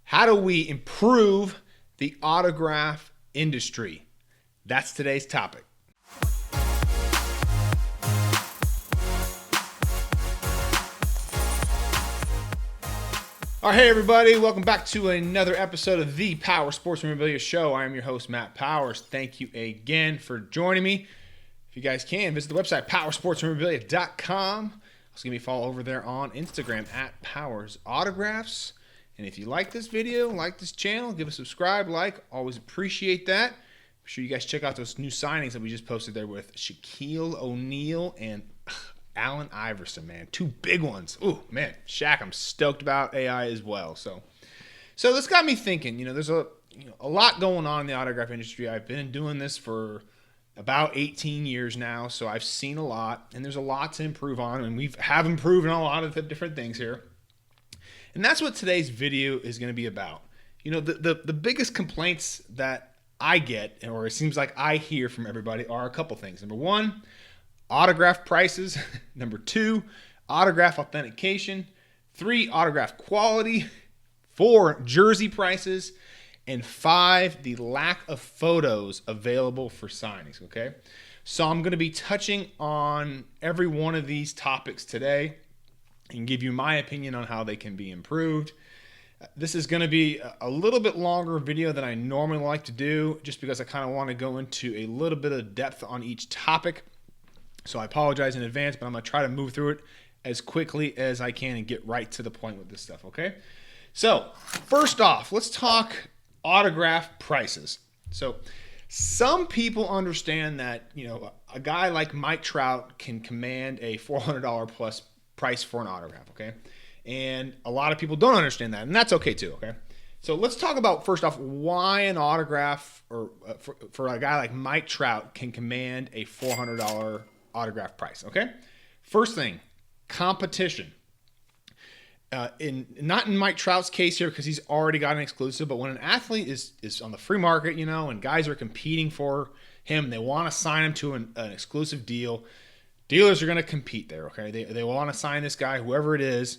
How do we improve the autograph industry? That's today's topic. All right, hey everybody, welcome back to another episode of the Power Sports Memorabilia Show. I am your host, Matt Powers. Thank you again for joining me. If you guys can, visit the website, powersportsmemorabilia.com. Also give me a follow over there on Instagram at Powers Autographs. And if you like this video, like this channel, give a subscribe, like, always appreciate that. Make sure you guys check out those new signings that we just posted there with Shaquille O'Neal and Allen Iverson, man. Two big ones. Ooh, man. Shaq, I'm stoked about AI as well. So this got me thinking, there's a lot going on in the autograph industry. I've been doing this for about 18 years now, so I've seen a lot, and there's a lot to improve on, and we have improved on a lot of the different things here. And that's what today's video is going to be about. The biggest complaints that I get, or it seems like I hear from everybody, are a couple things. Number one, autograph prices. Number two, autograph authentication. 3, autograph quality. 4, jersey prices. And 5, the lack of photos available for signings, okay? So I'm going to be touching on every one of these topics today and give you my opinion on how they can be improved. This is going to be a little bit longer video than I normally like to do, just because I kind of want to go into a little bit of depth on each topic. So I apologize in advance, but I'm going to try to move through it as quickly as I can and get right to the point with this stuff, okay? So first off, let's talk autograph prices. So some people understand that, a guy like Mike Trout can command a $400 plus price for an autograph, okay? And a lot of people don't understand that, and that's okay too, okay? So let's talk about, first off, why an autograph, or for a guy like Mike Trout, can command a $400 autograph price, okay? First thing, competition. Not in Mike Trout's case here, because he's already got an exclusive, but when an athlete is on the free market, and guys are competing for him, they want to sign him to an exclusive deal, dealers are going to compete there, okay? They want to sign this guy, whoever it is,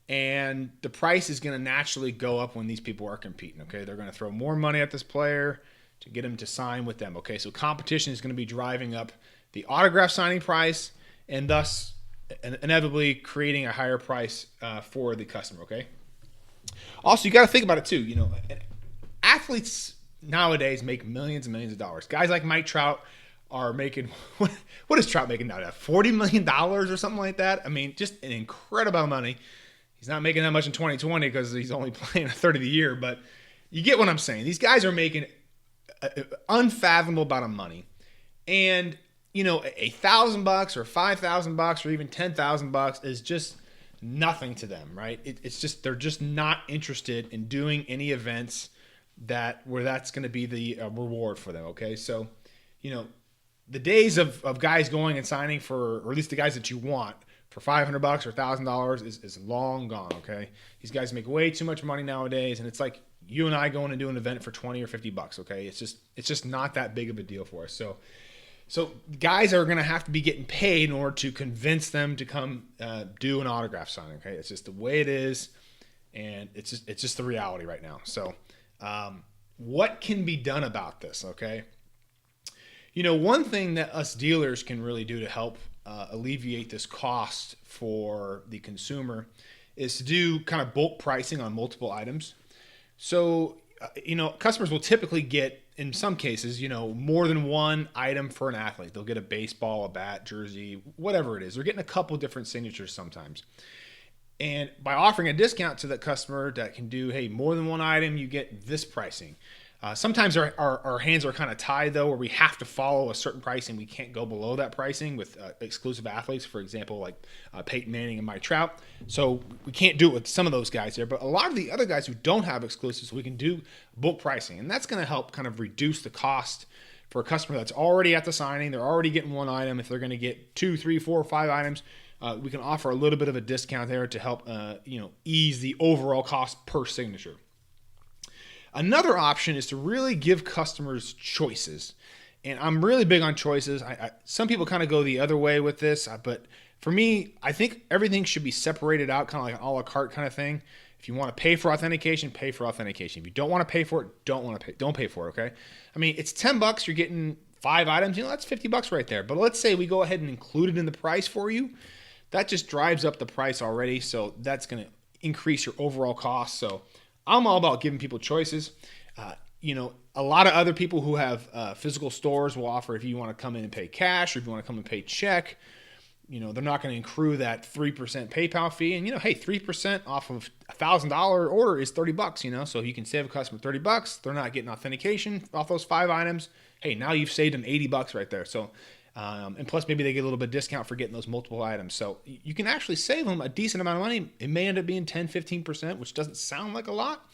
and the price is going to naturally go up when these people are competing, okay? They're going to throw more money at this player to get him to sign with them, okay? So competition is going to be driving up the autograph signing price, and thus inevitably creating a higher price for the customer, okay? Also, you got to think about it too. Athletes nowadays make millions and millions of dollars. Guys like Mike Trout are making, what is Trout making now? $40 million or something like that? I mean, just an incredible amount of money. He's not making that much in 2020 because he's only playing a third of the year, but you get what I'm saying. These guys are making an unfathomable amount of money. And $1,000 or $5,000 or even $10,000 is just nothing to them, right? It's just, they're just not interested in doing any events where that's going to be the reward for them, okay? So, the days of guys going and signing for, or at least the guys that you want, for $500 or $1,000 is long gone, okay? These guys make way too much money nowadays, and it's like you and I going to do an event for $20 or $50, okay? It's just not that big of a deal for us. So guys are going to have to be getting paid in order to convince them to come do an autograph signing, okay? It's just the way it is, and it's just the reality right now. So what can be done about this, okay? One thing that us dealers can really do to help alleviate this cost for the consumer is to do kind of bulk pricing on multiple items. So, customers will typically get, in some cases, more than one item for an athlete. They'll get a baseball, a bat, jersey, whatever it is. They're getting a couple different signatures sometimes. And by offering a discount to the customer that can do, hey, more than one item, you get this pricing. Sometimes our hands are kind of tied, though, where we have to follow a certain pricing. We can't go below that pricing with exclusive athletes, for example, like Peyton Manning and Mike Trout. So we can't do it with some of those guys there. But a lot of the other guys who don't have exclusives, we can do bulk pricing. And that's going to help kind of reduce the cost for a customer that's already at the signing. They're already getting one item. If they're going to get 2, 3, 4, 5 items, we can offer a little bit of a discount there to help ease the overall cost per signature. Another option is to really give customers choices. And I'm really big on choices. Some people kind of go the other way with this, but for me, I think everything should be separated out, kind of like an a la carte kind of thing. If you want to pay for authentication, pay for authentication. If you don't want to pay for it, don't pay for it, okay? I mean, it's $10, you're getting 5 items, that's $50 right there. But let's say we go ahead and include it in the price for you. That just drives up the price already, so that's going to increase your overall cost. So I'm all about giving people choices. A lot of other people who have physical stores will offer if you want to come in and pay cash or if you want to come and pay check. They're not going to accrue that 3% PayPal fee. And, hey, 3% off of $1,000 order is $30, so you can save a customer $30. They're not getting authentication off those 5 items. Hey, now you've saved them $80 right there. So, and plus maybe they get a little bit of discount for getting those multiple items. So you can actually save them a decent amount of money. It may end up being 10, 15%, which doesn't sound like a lot,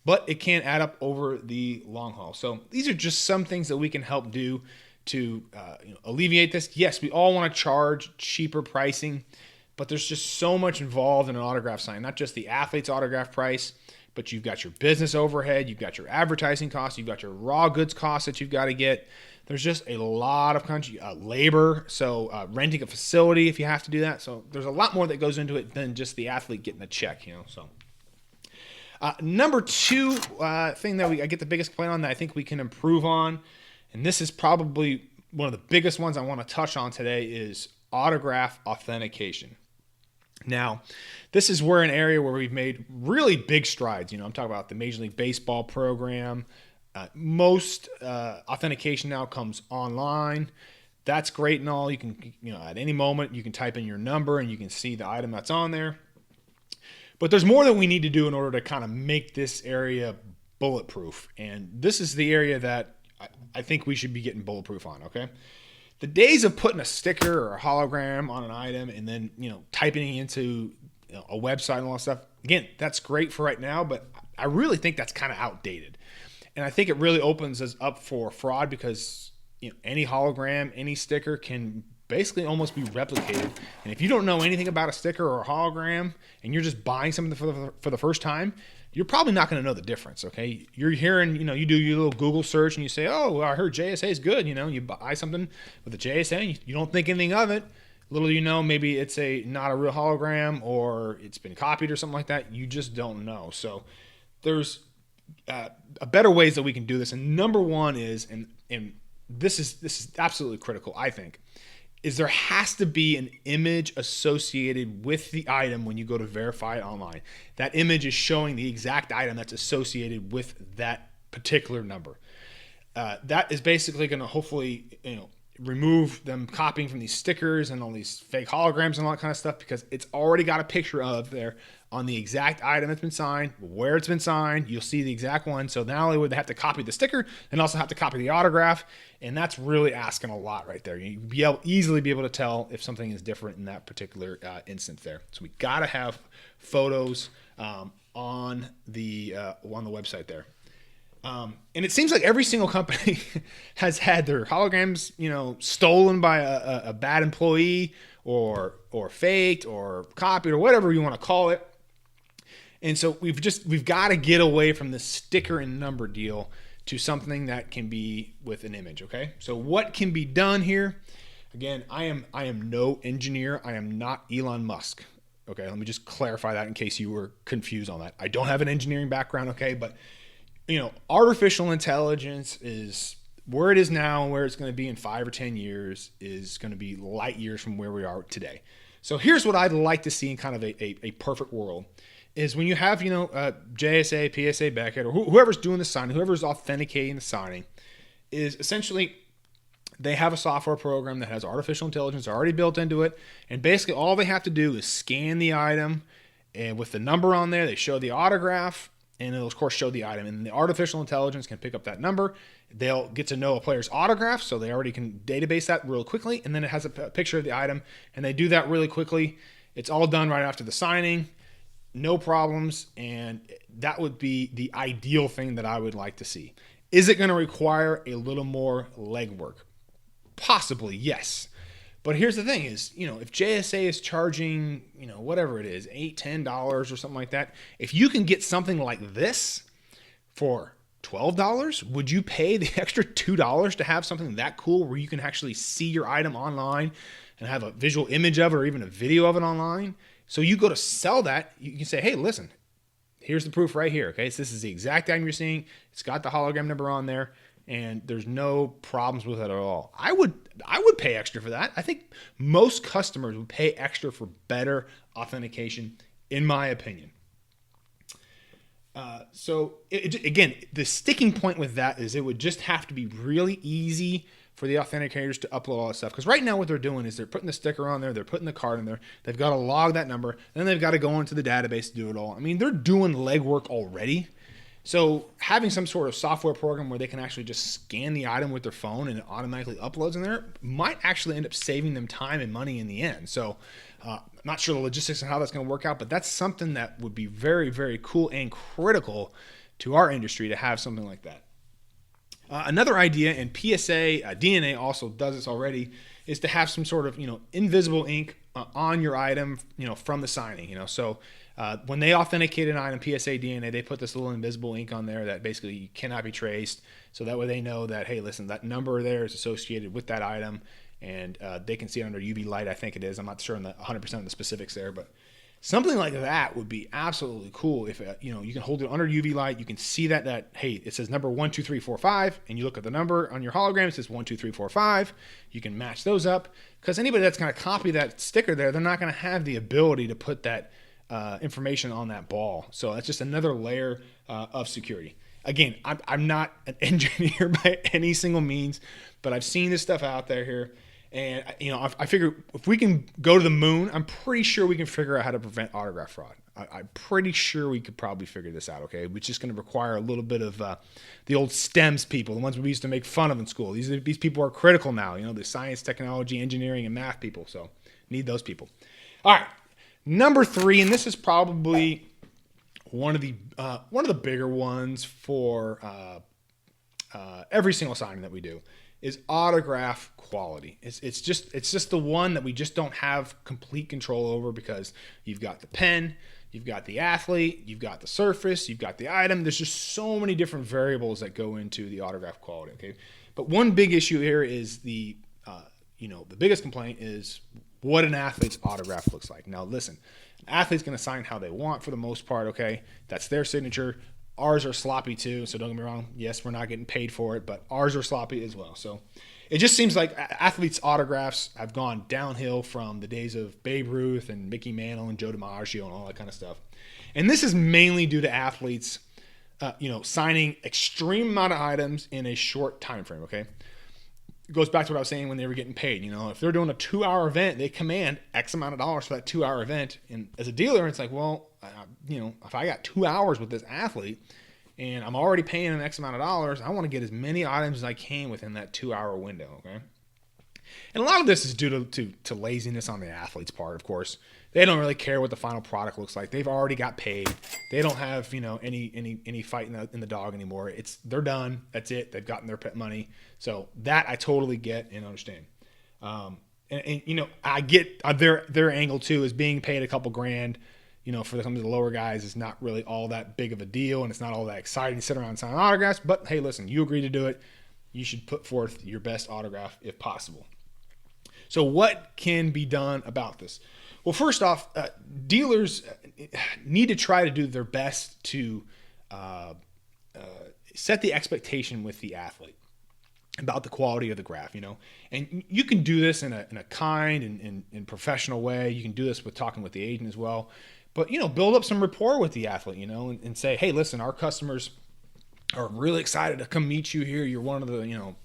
but it can add up over the long haul. So these are just some things that we can help do to alleviate this. Yes, we all want to charge cheaper pricing, but there's just so much involved in an autograph sign. Not just the athlete's autograph price, but you've got your business overhead, you've got your advertising costs, you've got your raw goods costs that you've got to get. There's just a lot of labor, so renting a facility if you have to do that. So there's a lot more that goes into it than just the athlete getting a check. So number 2 thing that I get the biggest complaint on that I think we can improve on, and this is probably one of the biggest ones I want to touch on today, is autograph authentication. Now, this is an area where we've made really big strides. I'm talking about the Major League Baseball program. Most authentication now comes online. That's great and all. You can, at any moment, you can type in your number and you can see the item that's on there. But there's more that we need to do in order to kind of make this area bulletproof. And this is the area that I think we should be getting bulletproof on, okay? The days of putting a sticker or a hologram on an item and then, typing it into a website and all that stuff, again, that's great for right now, but I really think that's kind of outdated. And I think it really opens us up for fraud because any hologram, any sticker can basically almost be replicated. And if you don't know anything about a sticker or a hologram and you're just buying something for the first time, you're probably not going to know the difference, okay? You're hearing, you do your little Google search and you say, oh, well, I heard JSA is good. You buy something with a JSA and you don't think anything of it. Little maybe it's not a real hologram or it's been copied or something like that. You just don't know. So there's better ways that we can do this. And number 1 is, and this is absolutely critical, I think, is there has to be an image associated with the item when you go to verify it online. That image is showing the exact item that's associated with that particular number. That is basically going to hopefully, remove them copying from these stickers and all these fake holograms and all that kind of stuff, because it's already got a picture of there on the exact item that's been signed, where it's been signed. You'll see the exact one. So not only would they have to copy the sticker, and also have to copy the autograph, and that's really asking a lot right there. You'll easily be able to tell if something is different in that particular instance there. So we got to have photos on the website there. And it seems like every single company has had their holograms, stolen by a bad employee or faked or copied or whatever you want to call it. And so we've got to get away from the sticker and number deal to something that can be with an image. Okay. So what can be done here? Again, I am no engineer. I am not Elon Musk. Okay. Let me just clarify that in case you were confused on that. I don't have an engineering background. Okay. But artificial intelligence is where it is now and where it's going to be in 5 or 10 years is going to be light years from where we are today. So here's what I'd like to see in kind of a perfect world is when you have, JSA, PSA, Beckett, or whoever's doing the signing, whoever's authenticating the signing, is essentially they have a software program that has artificial intelligence already built into it. And basically all they have to do is scan the item, and with the number on there, they show the autograph, and it'll, of course, show the item. And the artificial intelligence can pick up that number. They'll get to know a player's autograph, so they already can database that real quickly. And then it has a picture of the item, and they do that really quickly. It's all done right after the signing. No problems, and that would be the ideal thing that I would like to see. Is it going to require a little more legwork? Possibly, yes. But here's the thing is, if JSA is charging, whatever it is, $8, $10 or something like that, if you can get something like this for $12, would you pay the extra $2 to have something that cool where you can actually see your item online and have a visual image of it or even a video of it online? So you go to sell that, you can say, hey, listen, here's the proof right here. Okay, so this is the exact item you're seeing. It's got the hologram number on there, and there's no problems with it at all. I would pay extra for that. I think most customers would pay extra for better authentication, in my opinion. Again, the sticking point with that is it would just have to be really easy for the authenticators to upload all that stuff. Because right now what they're doing is they're putting the sticker on there, they're putting the card in there, they've got to log that number, then they've got to go into the database to do it all. I mean, they're doing legwork already. So having some sort of software program where they can actually just scan the item with their phone and it automatically uploads in there might actually end up saving them time and money in the end. So I'm not sure the logistics and how that's going to work out, but that's something that would be very, very cool and critical to our industry to have something like that. Another idea, and PSA DNA also does this already, is to have some sort of invisible ink on your item, from the signing. So when they authenticate an item, PSA DNA, they put this little invisible ink on there that basically cannot be traced. So that way they know that, hey, listen, that number there is associated with that item, and they can see it under UV light. I think it is. I'm not sure on the 100% of the specifics there, but something like that would be absolutely cool. If you can hold it under UV light, you can see that hey, it says number 12345, and you look at the number on your hologram, it says 12345. You can match those up, because anybody that's going to copy that sticker there, they're not going to have the ability to put that information on that ball. So that's just another layer of security. Again, I'm not an engineer by any single means, but I've seen this stuff out there here. And, I figure if we can go to the moon, I'm pretty sure we can figure out how to prevent autograph fraud. I'm pretty sure we could probably figure this out, okay? It's just going to require a little bit of the old STEMs people, the ones we used to make fun of in school. These people are critical now, the science, technology, engineering, and math people. So need those people. All right, number 3, and this is probably one of the bigger ones for every single signing that we do, is autograph quality. It's just the one that we just don't have complete control over, because you've got the pen, you've got the athlete, you've got the surface, you've got the item. There's just so many different variables that go into the autograph quality. Okay, but one big issue here is the biggest complaint is what an athlete's autograph looks like. Now listen, an athlete's going to sign how they want for the most part. Okay, that's their signature. Ours are sloppy too, so don't get me wrong. Yes, we're not getting paid for it, but ours are sloppy as well. So it just seems like athletes' autographs have gone downhill from the days of Babe Ruth and Mickey Mantle and Joe DiMaggio and all that kind of stuff. And this is mainly due to athletes, signing extreme amount of items in a short time frame. Okay, it goes back to what I was saying when they were getting paid. If they're doing a 2-hour event, they command X amount of dollars for that 2-hour event. And as a dealer, it's like, well, if I got 2 hours with this athlete and I'm already paying an X amount of dollars, I want to get as many items as I can within that 2-hour window. Okay. And a lot of this is due to laziness on the athlete's part, of course. They don't really care what the final product looks like. They've already got paid. They don't have, any fight in the dog anymore. They're done. That's it. They've gotten their pet money. So that I totally get and understand. I get their angle too, is being paid a couple grand, for some of the lower guys is not really all that big of a deal, and it's not all that exciting to sit around and sign autographs. But hey, listen, you agreed to do it. You should put forth your best autograph if possible. So what can be done about this? Well, first off, dealers need to try to do their best to set the expectation with the athlete about the quality of the graph, and you can do this in a kind and professional way. You can do this with talking with the agent as well, but build up some rapport with the athlete, and say, hey, listen, our customers are really excited to come meet you here. You're one of the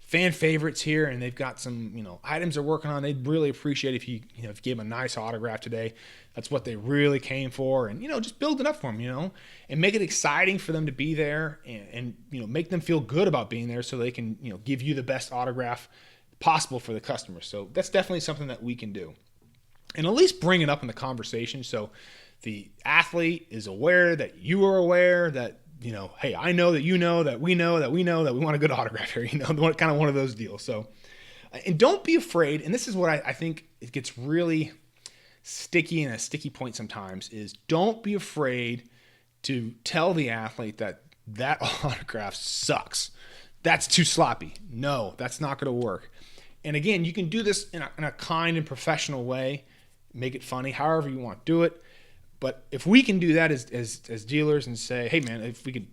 fan favorites here, and they've got some items they're working on. They'd really appreciate if you if you gave them a nice autograph today. That's what they really came for, and just build it up for them, and make it exciting for them to be there, and make them feel good about being there, so they can give you the best autograph possible for the customer. So that's definitely something that we can do, and at least bring it up in the conversation so the athlete is aware that you are aware that hey, I know that you know that we know that we know that we want a good autograph here, kind of one of those deals. So, and don't be afraid. And this is what I think it gets really sticky, and a sticky point sometimes is, don't be afraid to tell the athlete that autograph sucks. That's too sloppy. No, that's not going to work. And again, you can do this in a kind and professional way, make it funny, however you want to do it. But if we can do that as dealers and say, hey man, if we could,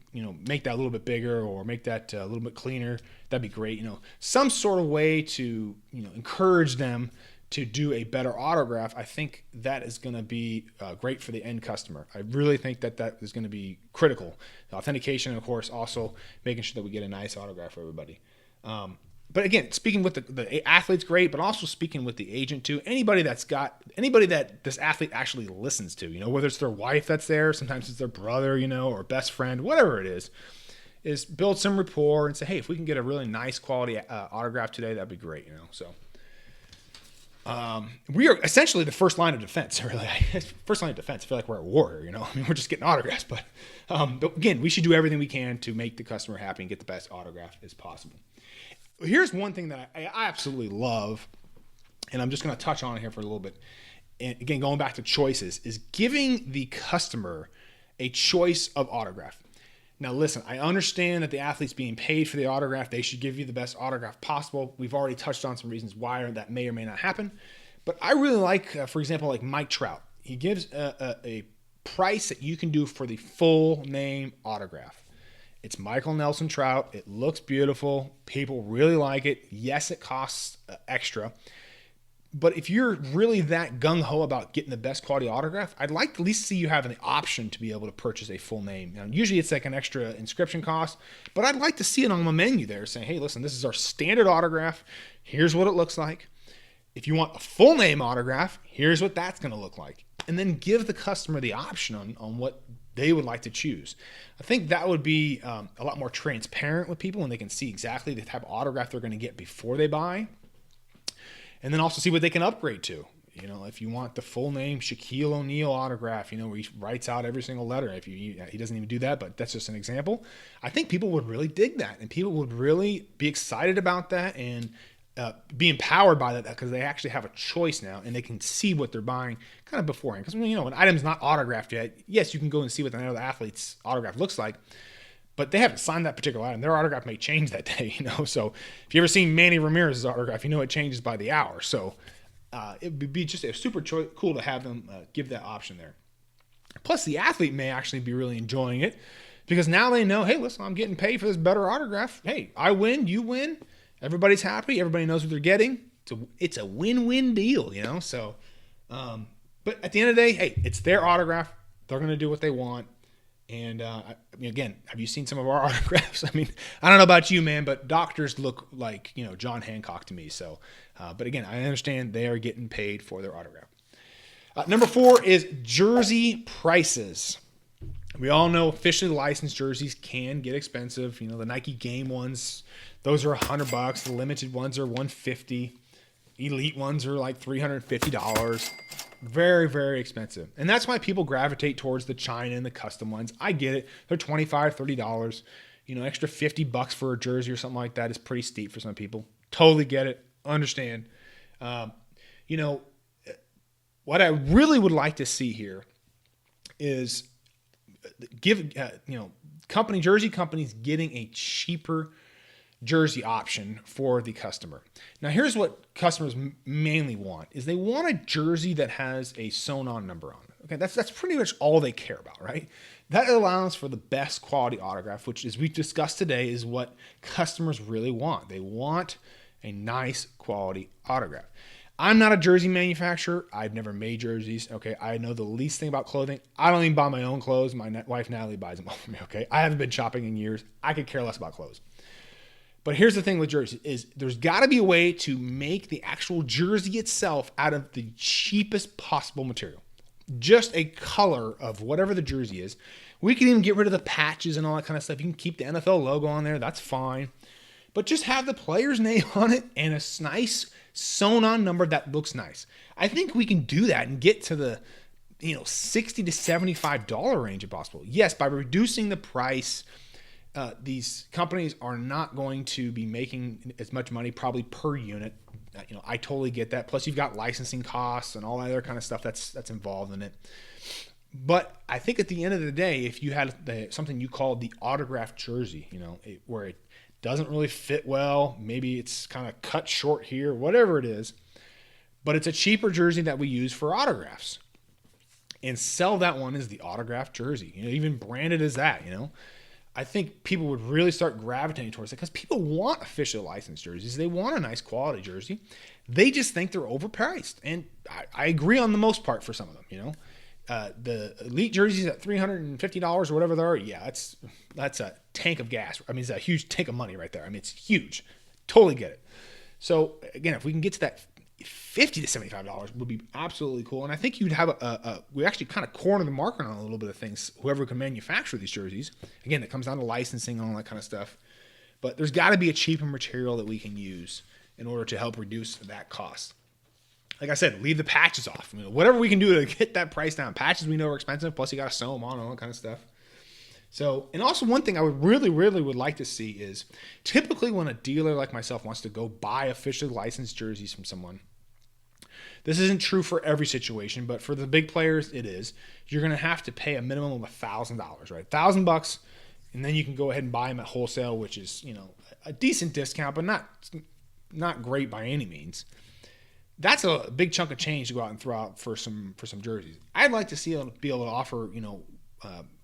make that a little bit bigger or make that a little bit cleaner, that'd be great. Some sort of way to, encourage them to do a better autograph. I think that is going to be great for the end customer. I really think that is going to be critical. The authentication, of course, also making sure that we get a nice autograph for everybody. But again, speaking with the athlete's great, but also speaking with the agent too. Anybody that this athlete actually listens to, whether it's their wife that's there, sometimes it's their brother, or best friend, whatever it is build some rapport and say, hey, if we can get a really nice quality autograph today, that'd be great, So we are essentially the first line of defense, really. First line of defense. I feel like we're at war here, we're just getting autographs, but again, we should do everything we can to make the customer happy and get the best autograph as possible. Here's one thing that I absolutely love, and I'm just going to touch on it here for a little bit. And again, going back to choices, is giving the customer a choice of autograph. Now, listen, I understand that the athlete's being paid for the autograph. They should give you the best autograph possible. We've already touched on some reasons why that may or may not happen. But I really like, for example, like Mike Trout. He gives a price that you can do for the full name autograph. It's Michael Nelson Trout. It looks beautiful. People really like it. Yes, it costs extra. But if you're really that gung-ho about getting the best quality autograph, I'd like to at least see you having the option to be able to purchase a full name. Now, usually it's like an extra inscription cost, but I'd like to see it on the menu there saying, hey, listen, this is our standard autograph. Here's what it looks like. If you want a full name autograph, here's what that's going to look like. And then give the customer the option on what they would like to choose. I think that would be a lot more transparent with people, and they can see exactly the type of autograph they're going to get before they buy. And then also see what they can upgrade to. If you want the full name Shaquille O'Neal autograph, where he writes out every single letter. He doesn't even do that, but that's just an example. I think people would really dig that, and people would really be excited about that and be empowered by that because they actually have a choice now and they can see what they're buying kind of beforehand. Because an item's not autographed yet. Yes, you can go and see what another athlete's autograph looks like, but they haven't signed that particular item. Their autograph may change that day, So if you ever seen Manny Ramirez's autograph, it changes by the hour. So it would be just a super cool to have them give that option there. Plus, the athlete may actually be really enjoying it because now they know, hey, listen, I'm getting paid for this better autograph. Hey, I win, you win. Everybody's happy. Everybody knows what they're getting. It's a win-win deal, So, but at the end of the day, hey, it's their autograph. They're going to do what they want. And again, have you seen some of our autographs? I don't know about you, man, but doctors look like, John Hancock to me. So, but again, I understand they are getting paid for their autograph. Number 4 is jersey prices. We all know officially licensed jerseys can get expensive. The Nike game ones, those are $100. The limited ones are $150. Elite ones are like $350. Very, very expensive. And that's why people gravitate towards the China and the custom ones. I get it. They're $25, $30. Extra $50 for a jersey or something like that is pretty steep for some people. Totally get it. Understand. What I really would like to see here is give jersey companies getting a cheaper jersey option for the customer. Now, here's what customers mainly want: is they want a jersey that has a sewn-on number on it. Okay, that's pretty much all they care about, right? That allows for the best quality autograph, which, as we discussed today, is what customers really want. They want a nice quality autograph. I'm not a jersey manufacturer. I've never made jerseys. Okay, I know the least thing about clothing. I don't even buy my own clothes. My wife Natalie buys them all for me. Okay, I haven't been shopping in years. I could care less about clothes. But here's the thing with jerseys is there's got to be a way to make the actual jersey itself out of the cheapest possible material. Just a color of whatever the jersey is. We can even get rid of the patches and all that kind of stuff. You can keep the NFL logo on there. That's fine. But just have the player's name on it and a nice sewn-on number that looks nice. I think we can do that and get to the $60 to $75 range if possible. Yes, by reducing the price, these companies are not going to be making as much money probably per unit. I totally get that. Plus, you've got licensing costs and all that other kind of stuff that's involved in it. But I think at the end of the day, if you had something you called the autographed jersey, where it doesn't really fit well, maybe it's kind of cut short here, whatever it is, but it's a cheaper jersey that we use for autographs. and sell that one as the autographed jersey, even branded as that, I think people would really start gravitating towards it because people want official licensed jerseys. They want a nice quality jersey. They just think they're overpriced. And I agree on the most part for some of them, the elite jerseys at $350 or whatever they are. Yeah, that's a tank of gas. I mean, it's a huge tank of money right there. I mean, it's huge. Totally get it. So again, if we can get to that $50 to $75 would be absolutely cool. And I think you'd have we actually kind of corner the market on a little bit of things, whoever can manufacture these jerseys. Again, it comes down to licensing and all that kind of stuff. But there's got to be a cheaper material that we can use in order to help reduce that cost. Like I said, leave the patches off. Whatever we can do to get that price down. Patches we know are expensive, plus you got to sew them on and all that kind of stuff. So, and also one thing I would really would like to see is typically when a dealer like myself wants to go buy officially licensed jerseys from someone, this isn't true for every situation, but for the big players, it is. You're going to have to pay a minimum of $1,000, right? $1,000, and then you can go ahead and buy them at wholesale, which is, a decent discount, but not great by any means. That's a big chunk of change to go out and throw out for some jerseys. I'd like to be able to offer,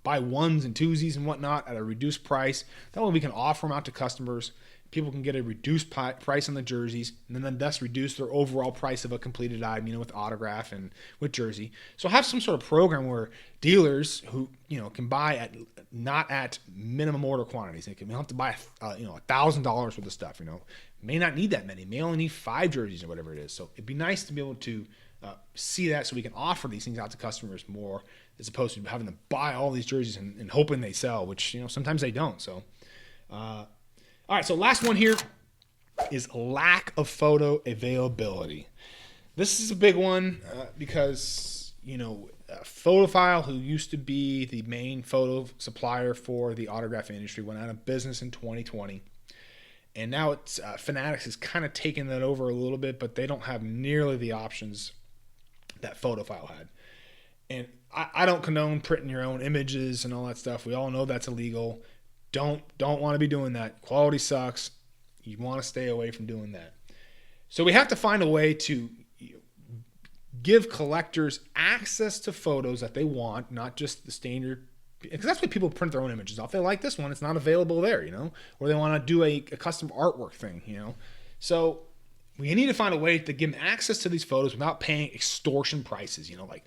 buy ones and twosies and whatnot at a reduced price. That way we can offer them out to customers. People can get a reduced price on the jerseys and then thus reduce their overall price of a completed item, with autograph and with jersey. So have some sort of program where dealers who, can buy not at minimum order quantities. They can have to buy, $1,000 worth of stuff, may not need that many, may only need 5 jerseys or whatever it is. So it'd be nice to be able to see that so we can offer these things out to customers more as opposed to having to buy all these jerseys and hoping they sell, which, sometimes they don't. So, all right, so last one here is lack of photo availability. This is a big one because, Photophile, who used to be the main photo supplier for the autograph industry, went out of business in 2020. And now it's Fanatics has kind of taken that over a little bit, but they don't have nearly the options that Photophile had. And I don't condone printing your own images and all that stuff. We all know that's illegal. Don't want to be doing that. Quality sucks. You want to stay away from doing that. So we have to find a way to give collectors access to photos that they want, not just the standard, because that's why people print their own images off. They like this one, it's not available there, or they want to do a custom artwork thing, So we need to find a way to give them access to these photos without paying extortion prices, like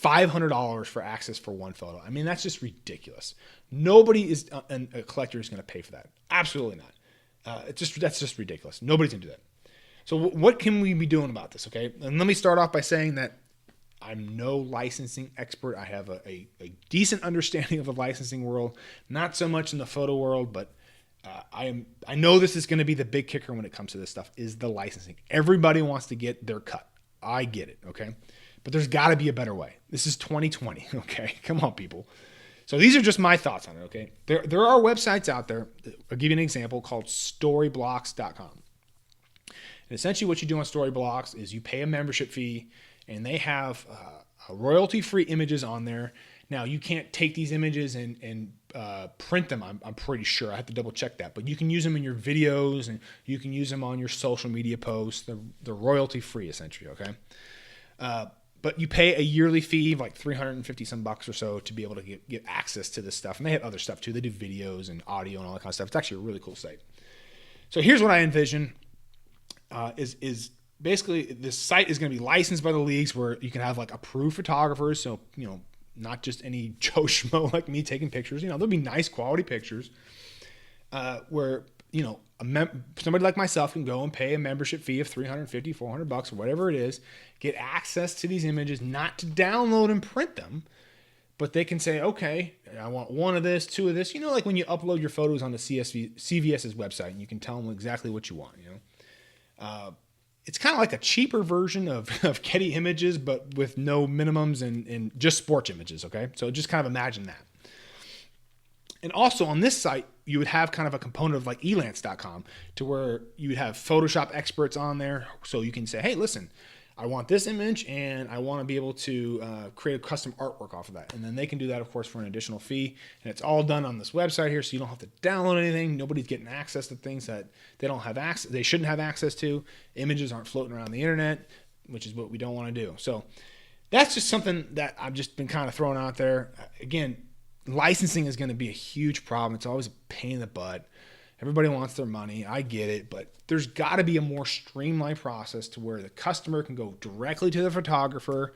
$500 for access for one photo. I mean, that's just ridiculous. Nobody is a collector is going to pay for that. Absolutely not. That's just ridiculous. Nobody's going to do that. So what can we be doing about this? Okay, and let me start off by saying that I'm no licensing expert. I have a decent understanding of the licensing world, not so much in the photo world, but I know this is going to be the big kicker when it comes to this stuff is the licensing. Everybody wants to get their cut. I get it, okay? But there's got to be a better way. This is 2020, okay? Come on, people. So these are just my thoughts on it, okay? There are websites out there. I'll give you an example called storyblocks.com. And essentially what you do on Storyblocks is you pay a membership fee, and they have royalty-free images on there. Now, you can't take these images and print them, I'm pretty sure. I have to double-check that. But you can use them in your videos, and you can use them on your social media posts. They're royalty-free, essentially, okay? But you pay a yearly fee of like $350 or so to be able to get access to this stuff. And they have other stuff, too. They do videos and audio and all that kind of stuff. It's actually a really cool site. So here's what I envision. Is basically this site is going to be licensed by the leagues where you can have like approved photographers. So, not just any Joe Schmo like me taking pictures. There'll be nice quality pictures where, somebody like myself can go and pay a membership fee of $350, $400 or whatever it is, get access to these images, not to download and print them, but they can say, okay, I want 1 of this, 2 of this. Like when you upload your photos on the CVS's website and you can tell them exactly what you want, It's kind of like a cheaper version of Getty Images, but with no minimums and just sports images, okay? So just kind of imagine that. And also on this site, you would have kind of a component of like elance.com to where you would have Photoshop experts on there. So you can say, hey, listen, I want this image and I want to be able to create a custom artwork off of that. And then they can do that, of course, for an additional fee. And it's all done on this website here, so you don't have to download anything. Nobody's getting access to things that they don't have access, they shouldn't have access to. Images aren't floating around the internet, which is what we don't want to do. So that's just something that I've just been kind of throwing out there. Again, licensing is going to be a huge problem. It's always a pain in the butt. Everybody wants their money. I get it, but there's got to be a more streamlined process to where the customer can go directly to the photographer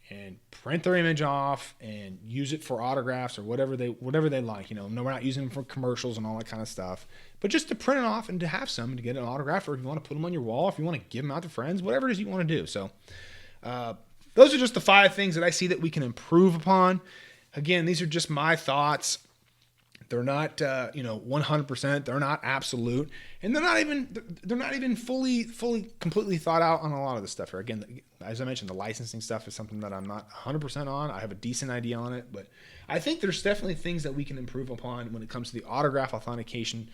and print their image off and use it for autographs or whatever they like. You know, no, we're not using them for commercials and all that kind of stuff, but just to print it off and to have some to get an autograph, or if you want to put them on your wall, if you want to give them out to friends, whatever it is you want to do. So those are just the 5 things that I see that we can improve upon. Again, these are just my thoughts. They're not, 100%. They're not absolute, and they're not even fully, completely thought out on a lot of this stuff here. Again, as I mentioned, the licensing stuff is something that I'm not 100% on. I have a decent idea on it, but I think there's definitely things that we can improve upon when it comes to the autograph authentication.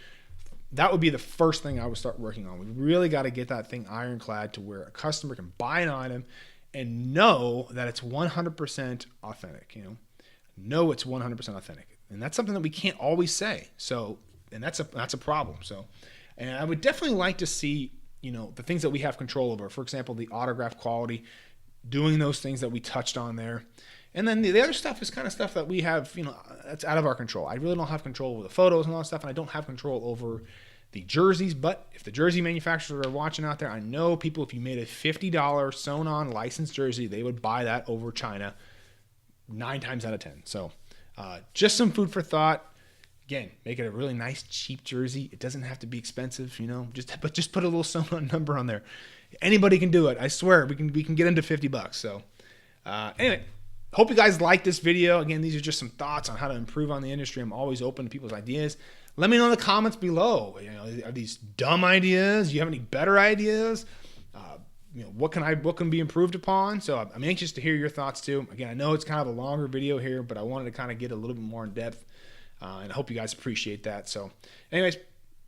That would be the first thing I would start working on. We really got to get that thing ironclad to where a customer can buy an item and know that it's 100% authentic. Know it's 100% authentic. And that's something that we can't always say. So, and that's a problem. So, and I would definitely like to see, the things that we have control over. For example, the autograph quality, doing those things that we touched on there. And then the other stuff is kind of stuff that we have, that's out of our control. I really don't have control over the photos and all that stuff, and I don't have control over the jerseys. But if the jersey manufacturers are watching out there, I know people, if you made a $50 sewn-on licensed jersey, they would buy that over China 9 times out of 10. So, just some food for thought. Again, make it a really nice, cheap jersey. It doesn't have to be expensive, just put a little sewn-on number on there. Anybody can do it. I swear, we can get into $50. So, anyway, hope you guys like this video. Again, these are just some thoughts on how to improve on the industry. I'm always open to people's ideas. Let me know in the comments below. Are these dumb ideas? Do you have any better ideas? What can be improved upon? So I'm anxious to hear your thoughts too. Again, I know it's kind of a longer video here, but I wanted to kind of get a little bit more in depth, and I hope you guys appreciate that. So anyways,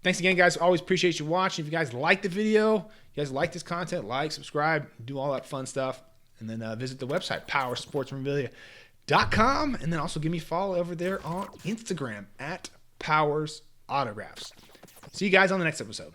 thanks again, guys. Always appreciate you watching. If you guys like the video, you guys like this content, like, subscribe, do all that fun stuff, and then visit the website, powersportsmemorabilia.com, and then also give me a follow over there on Instagram at Powers Autographs. See you guys on the next episode.